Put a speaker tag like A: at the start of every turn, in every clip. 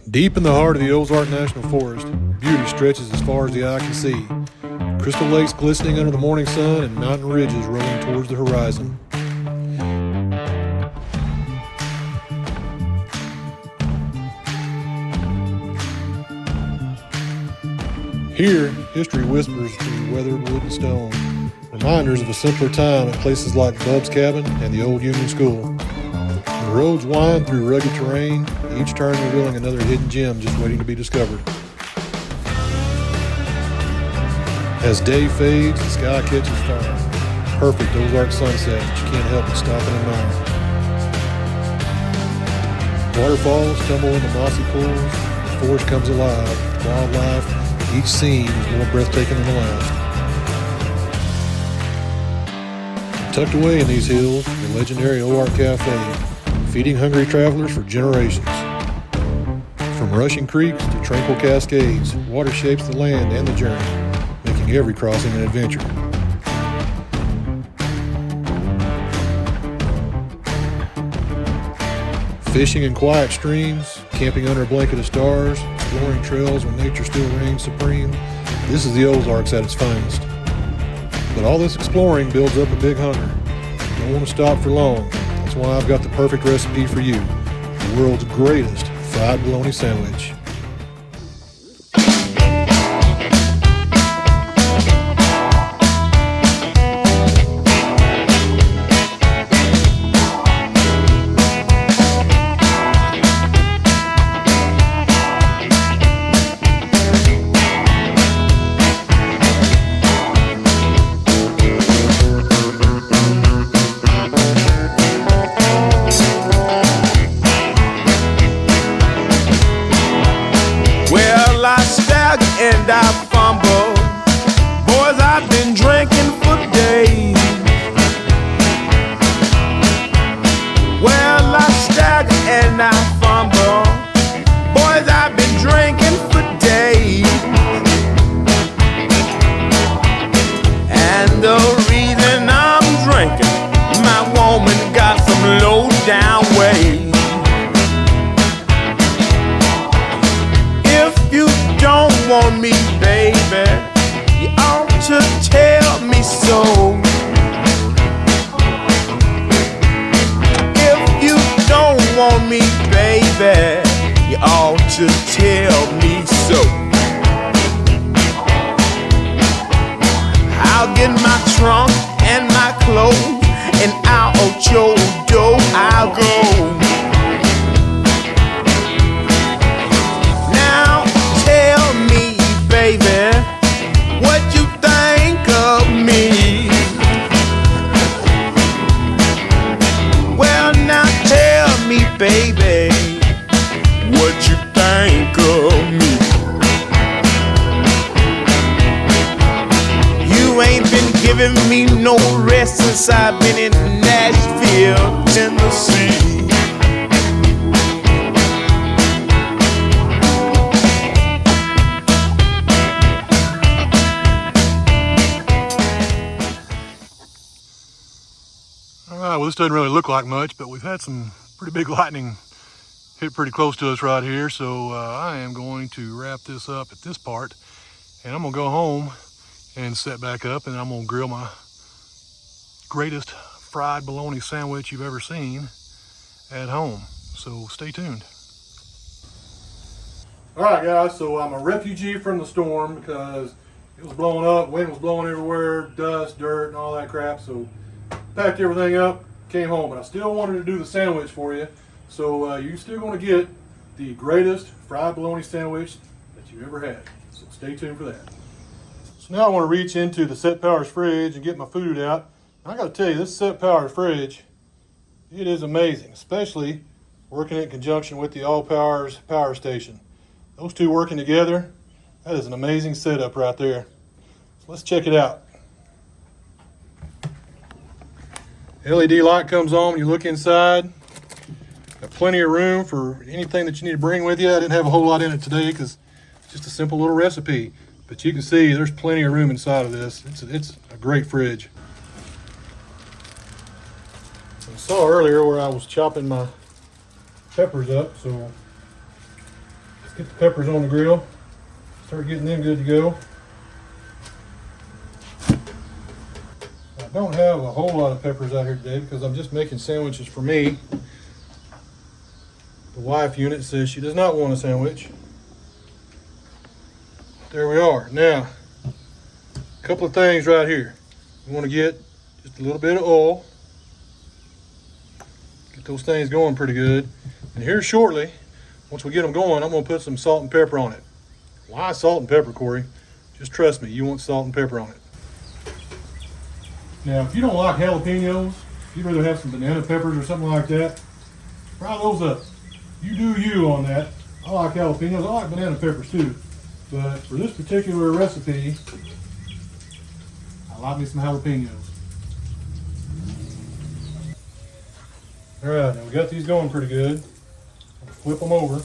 A: Deep in the heart of the Ozark National Forest, beauty stretches as far as the eye can see. Crystal lakes glistening under the morning sun and mountain ridges rolling towards the horizon. Here, history whispers through weathered wood and stone, reminders of a simpler time at places like Bub's Cabin and the old Union School. The roads wind through rugged terrain, each turn revealing another hidden gem just waiting to be discovered. As day fades, the sky catches fire. Perfect Ozark sunset that you can't help but stop and admire. Waterfalls tumble into mossy pools, the forest comes alive with wildlife. Each scene is more breathtaking than the last. Tucked away in these hills, the legendary Ozark Cafe, feeding hungry travelers for generations. From rushing creeks to tranquil cascades, water shapes the land and the journey, making every crossing an adventure. Fishing in quiet streams, camping under a blanket of stars, exploring trails when nature still reigns supreme, this is the Ozarks at its finest. But all this exploring builds up a big hunger. You don't want to stop for long. That's why I've got the perfect recipe for you, the world's greatest fried bologna sandwich.
B: And I fumble. Boys, I've been drinking for days. Well, I stagger and I fumble. Boys, I've been drinking for days. And the reason I'm drinking, my woman got some low down ways. Don't want me, baby, you ought to tell me so. If you don't want me, baby, you ought to tell me so. I'll get my trunk and my clothes, and out your door I'll go. Baby, what you think of me? Well, now tell me, baby, what you think of me? You ain't been giving me no rest since I've been in Nashville, Tennessee.
A: Well, this doesn't really look like much, but we've had some pretty big lightning hit pretty close to us right here, so I am going to wrap this up at this part, and I'm going to go home and set back up, and I'm going to grill my greatest fried bologna sandwich you've ever seen at home, so stay tuned. Alright guys, so I'm a refugee from the storm because it was blowing up, wind was blowing everywhere, dust, dirt, and all that crap, so packed everything up, came home, but I still wanted to do the sandwich for you. So you're still going to get the greatest fried bologna sandwich that you ever had. So stay tuned for that. So now I want to reach into the Set Powers fridge and get my food out. I got to tell you, this Set Powers fridge, it is amazing, especially working in conjunction with the All Powers power station. Those two working together, that is an amazing setup right there. So let's check it out. LED light comes on when you look inside. Got plenty of room for anything that you need to bring with you. I didn't have a whole lot in it today because it's just a simple little recipe. But you can see there's plenty of room inside of this. It's a great fridge. I saw earlier where I was chopping my peppers up, so Get the peppers on the grill. Start getting them good to go. I don't have a whole lot of peppers out here today because I'm just making sandwiches for me. The wife unit says she does not want a sandwich. There we are. Now, a couple of things right here. You want to get just a little bit of oil. Get those things going pretty good. And here shortly, once we get them going, I'm going to put some salt and pepper on it. Why salt and pepper, Corey? Just trust me, you want salt and pepper on it. Now, if you don't like jalapenos, if you'd rather have some banana peppers or something like that, fry those up. You do you on that. I like jalapenos. I like banana peppers too. But for this particular recipe, I like me some jalapenos. All right, now we got these going pretty good. I'll flip them over.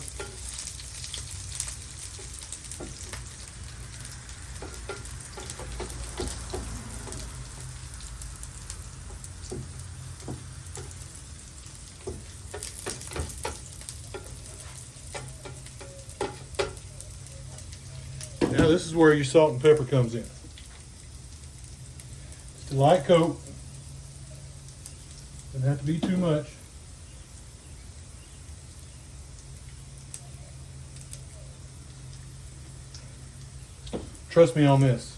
A: Now this is where your salt and pepper comes in. Just a light coat. Doesn't have to be too much. Trust me on this.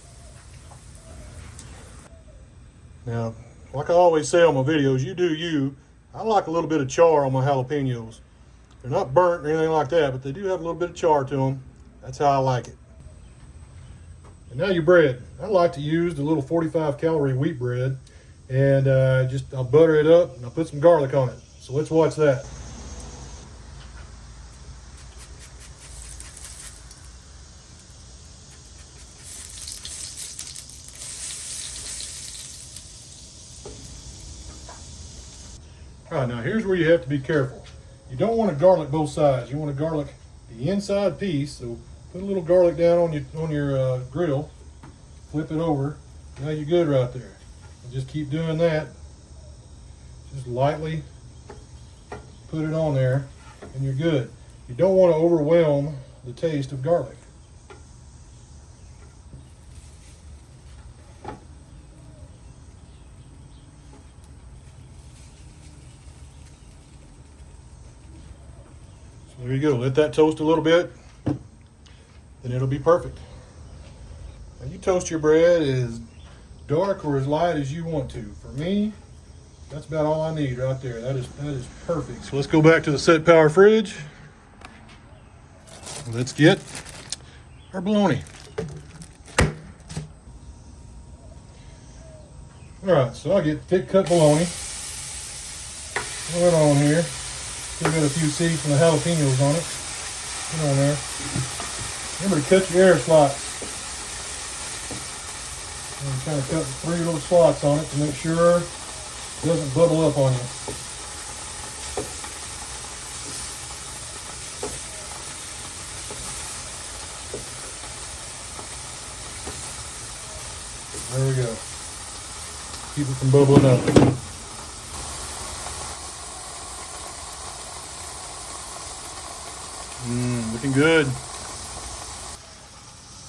A: Now, like I always say on my videos, you do you. I like a little bit of char on my jalapenos. They're not burnt or anything like that, but they do have a little bit of char to them. That's how I like it. And now your bread. I like to use the little 45-calorie wheat bread, and I'll butter it up and I'll put some garlic on it. So let's watch that. All right, now here's where you have to be careful. You don't want to garlic both sides. You want to garlic the inside piece. So put a little garlic down on your grill, flip it over. Now you're good right there. And just keep doing that. Just lightly put it on there, and you're good. You don't want to overwhelm the taste of garlic. There you go. Let that toast a little bit, then it'll be perfect. Now you toast your bread as dark or as light as you want to. For me, that's about all I need right there. That is perfect. So let's go back to the set power fridge. Let's get our bologna. All right, so I get thick cut bologna. Throw it on here. Still got a few seeds from the jalapenos on it. Put it on there. Remember to cut your air slots. And kind of cut 3 little slots on it to make sure it doesn't bubble up on you. There we go. Keep it from bubbling up. Looking good. Now,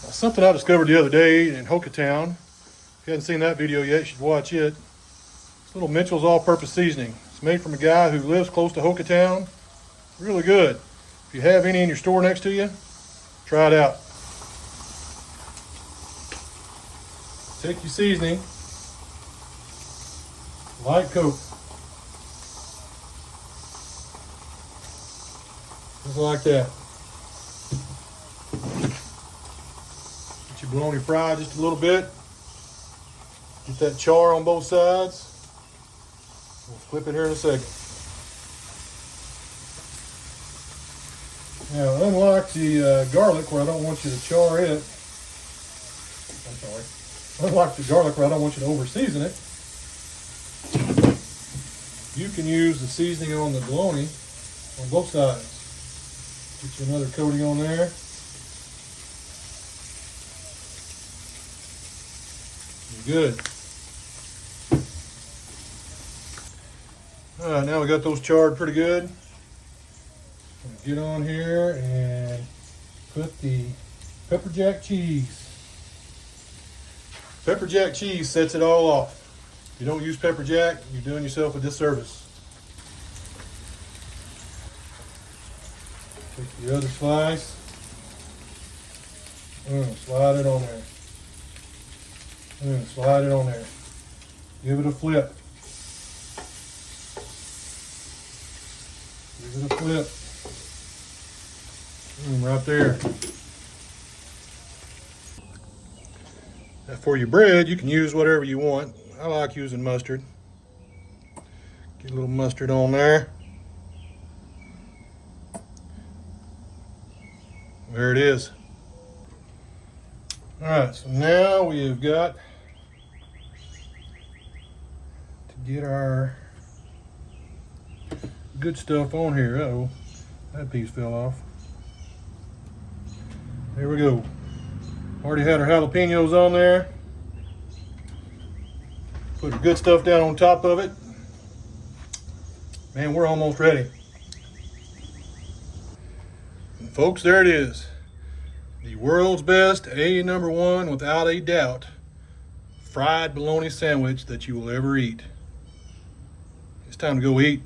A: something I discovered the other day in Hockatown. If you haven't seen that video yet, you should watch it. This little Mitchell's all-purpose seasoning. It's made from a guy who lives close to Hockatown. Really good. If you have any in your store next to you, try it out. Take your seasoning, light coat, just like that. Get your bologna fried just a little bit. Get that char on both sides. We'll flip it here in a second. Now, unlike the garlic where I don't want you to char it, unlike the garlic where I don't want you to over season it, you can use the seasoning on the bologna on both sides. Get you another coating on there. You're good. All right, now we got those charred pretty good. Get on here and put the pepper jack cheese. Pepper jack cheese sets it all off. If you don't use pepper jack, you're doing yourself a disservice. Take the other slice. Slide it on there. Slide it on there. Give it a flip. Give it a flip. Right there. Now for your bread, you can use whatever you want. I like using mustard. Get a little mustard on there. There it is. All right, so now we have got to get our good stuff on here. Uh-oh, that piece fell off. There we go. Already had our jalapeños on there. Put the good stuff down on top of it. Man, we're almost ready. And folks, there it is. The world's best, #1, without a doubt, fried bologna sandwich that you will ever eat. It's time to go eat.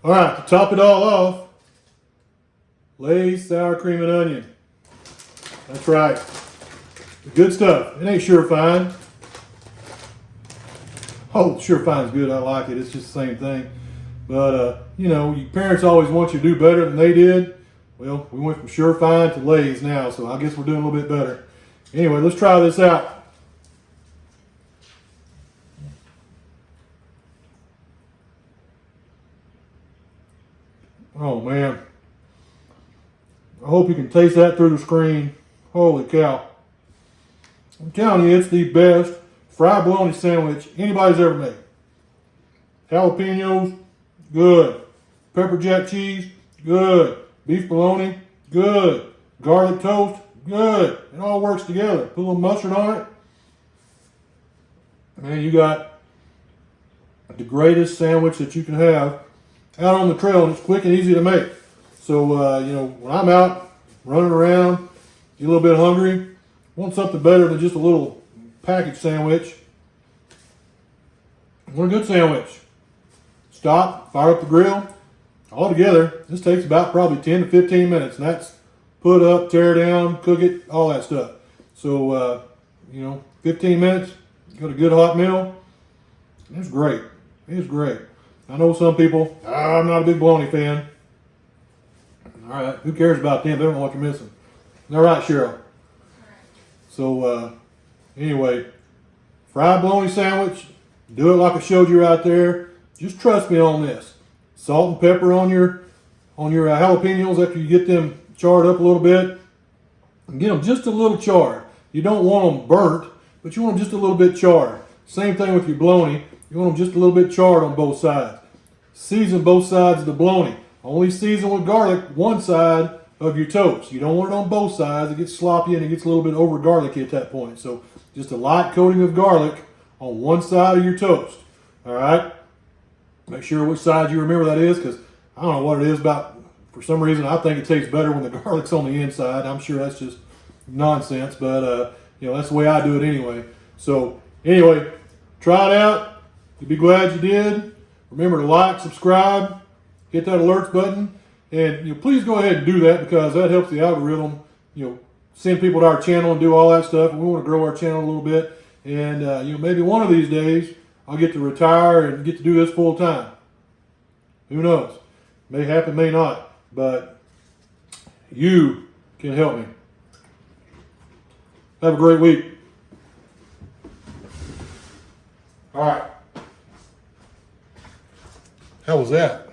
A: All right, to top it all off, Lay's sour cream and onion. That's right. The good stuff. It ain't Sure Fine. Oh, Sure Fine's good. I like it. It's just the same thing. But, you know, your parents always want you to do better than they did. Well, we went from Sure Fine to Lay's now, so I guess we're doing a little bit better. Anyway, let's try this out. Oh, man. I hope you can taste that through the screen. Holy cow. I'm telling you, it's the best fried bologna sandwich anybody's ever made. Jalapeños, good. Pepper jack cheese, good. Beef bologna, good. Garlic toast, good. It all works together. Put a little mustard on it. Man, you got the greatest sandwich that you can have out on the trail, and it's quick and easy to make. So, you know, when I'm out running around, get a little bit hungry, want something better than just a little package sandwich. Want a good sandwich. Stop, fire up the grill. All together, this takes about probably 10 to 15 minutes, and that's put up, tear down, cook it, all that stuff. So, you know, 15 minutes, got a good hot meal. It's great. It's great. I know some people, I'm not a big bologna fan. All right, who cares about them? They don't know what you're missing. All right, Cheryl. So, anyway, fried bologna sandwich. Do it like I showed you right there. Just trust me on this. Salt and pepper on your jalapeños after you get them charred up a little bit. And get them just a little charred. You don't want them burnt, but you want them just a little bit charred. Same thing with your bologna. You want them just a little bit charred on both sides. Season both sides of the bologna. Only season with garlic one side of your toast. You don't want it on both sides. It gets sloppy and it gets a little bit over garlicky at that point. So just a light coating of garlic on one side of your toast. All right? Make sure which side you remember that is, because I don't know what it is about. For some reason, I think it tastes better when the garlic's on the inside. I'm sure that's just nonsense, but you know, that's the way I do it anyway. So anyway, try it out. You'll be glad you did. Remember to like, subscribe, hit that alerts button, and you know, please go ahead and do that, because that helps the algorithm, you know, send people to our channel and do all that stuff. And we want to grow our channel a little bit, and you know, maybe one of these days I'll get to retire and get to do this full time. Who knows? May happen, may not, but you can help me. Have a great week. All right. How was that?